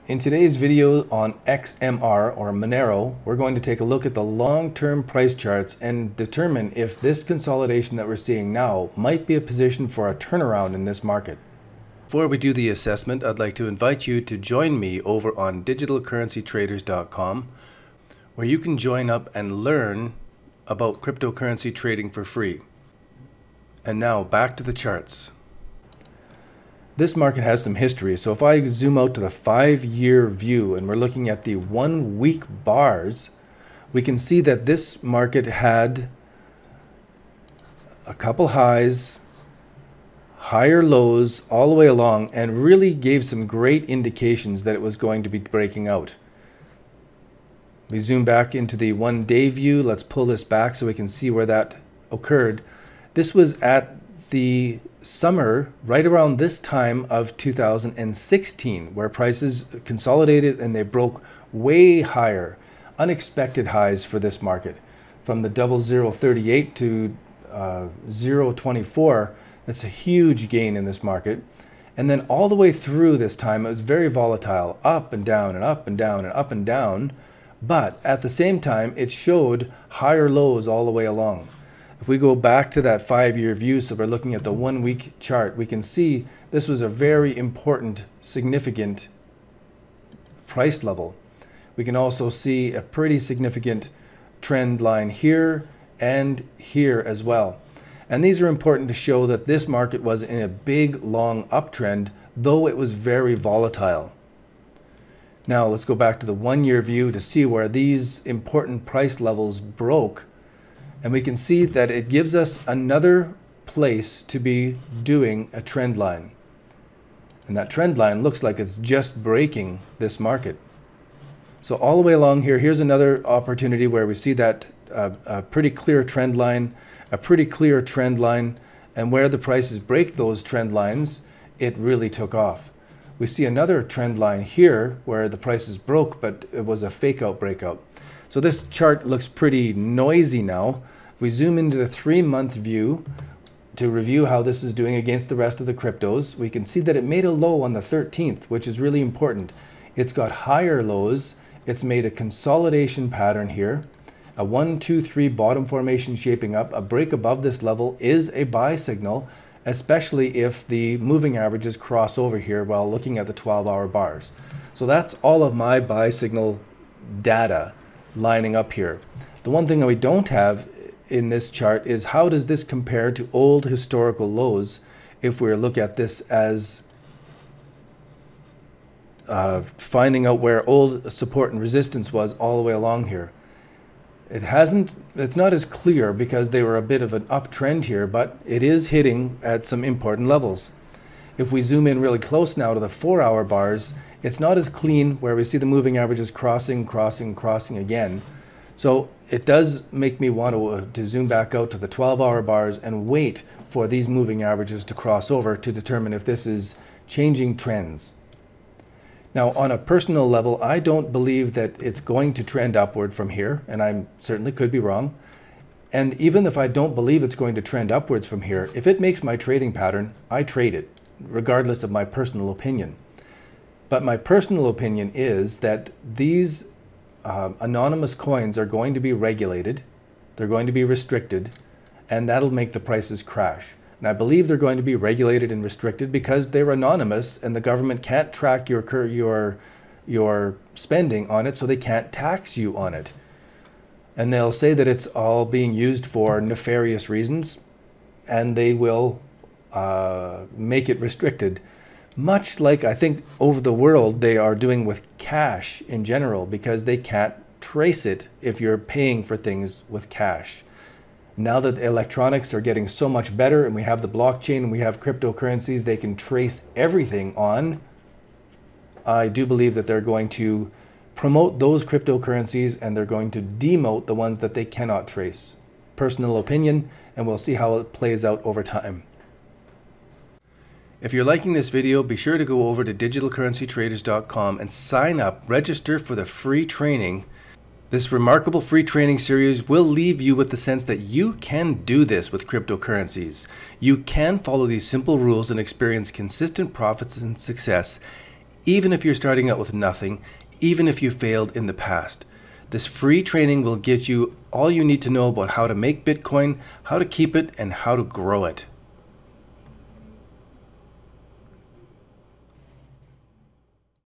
In today's video on XMR or Monero, we're going to take a look at the long-term price charts and determine if this consolidation that we're seeing now might be a position for a turnaround in this market. Before we do the assessment, I'd like to invite you to join me over on digitalcurrencytraders.com, where you can join up and learn about cryptocurrency trading for free. And now back to the charts. This market has some history, so if I zoom out to the 5-year view and we're looking at the 1-week bars, we can see that this market had a couple highs, higher lows all the way along, and really gave some great indications that it was going to be breaking out. We zoom back into the 1-day view. Let's pull this back so we can see where that occurred. This was at the summer, right around this time of 2016, where prices consolidated and they broke way higher, unexpected highs for this market. From the 0038 to 024, that's a huge gain in this market. And then all the way through this time, it was very volatile, up and down and up and down and up and down. But at the same time, it showed higher lows all the way along. If we go back to that 5-year view, so we're looking at the 1-week chart, we can see this was a very important, significant price level. We can also see a pretty significant trend line here and here as well. And these are important to show that this market was in a big, long uptrend, though it was very volatile. Now let's go back to the 1-year view to see where these important price levels broke. And we can see that it gives us another place to be doing a trend line. And that trend line looks like it's just breaking this market. So all the way along here, here's another opportunity where we see that a pretty clear trend line, and where the prices break those trend lines, it really took off. We see another trend line here where the prices broke, but it was a fake out breakout. So this chart looks pretty noisy now. If we zoom into the 3-month view to review how this is doing against the rest of the cryptos, we can see that it made a low on the 13th, which is really important. It's got higher lows. It's made a consolidation pattern here. A 1, 2, 3 bottom formation shaping up. A break above this level is a buy signal, especially if the moving averages cross over here while looking at the 12-hour bars. So that's all of my buy signal data lining up here. The one thing that we don't have in this chart is how does this compare to old historical lows if we look at this as finding out where old support and resistance was all the way along here. It's not as clear because they were a bit of an uptrend here, but it is hitting at some important levels. If we zoom in really close now to the 4-hour bars, it's not as clean where we see the moving averages crossing again. So it does make me want to zoom back out to the 12-hour bars and wait for these moving averages to cross over to determine if this is changing trends. Now, on a personal level, I don't believe that it's going to trend upward from here, and I certainly could be wrong. And even if I don't believe it's going to trend upwards from here, if it makes my trading pattern, I trade it, regardless of my personal opinion. But my personal opinion is that these anonymous coins are going to be regulated, they're going to be restricted, and that'll make the prices crash. And I believe they're going to be regulated and restricted because they're anonymous and the government can't track your spending on it, so they can't tax you on it. And they'll say that it's all being used for nefarious reasons, and they will make it restricted. Much like I think over the world they are doing with cash in general, because they can't trace it if you're paying for things with cash. Now that the electronics are getting so much better and we have the blockchain and we have cryptocurrencies they can trace everything on, I do believe that they're going to promote those cryptocurrencies and they're going to demote the ones that they cannot trace. Personal opinion, and we'll see how it plays out over time. If you're liking this video, be sure to go over to digitalcurrencytraders.com and sign up, register for the free training. This remarkable free training series will leave you with the sense that you can do this with cryptocurrencies. You can follow these simple rules and experience consistent profits and success even if you're starting out with nothing, even if you failed in the past. This free training will get you all you need to know about how to make Bitcoin, how to keep it, and how to grow it.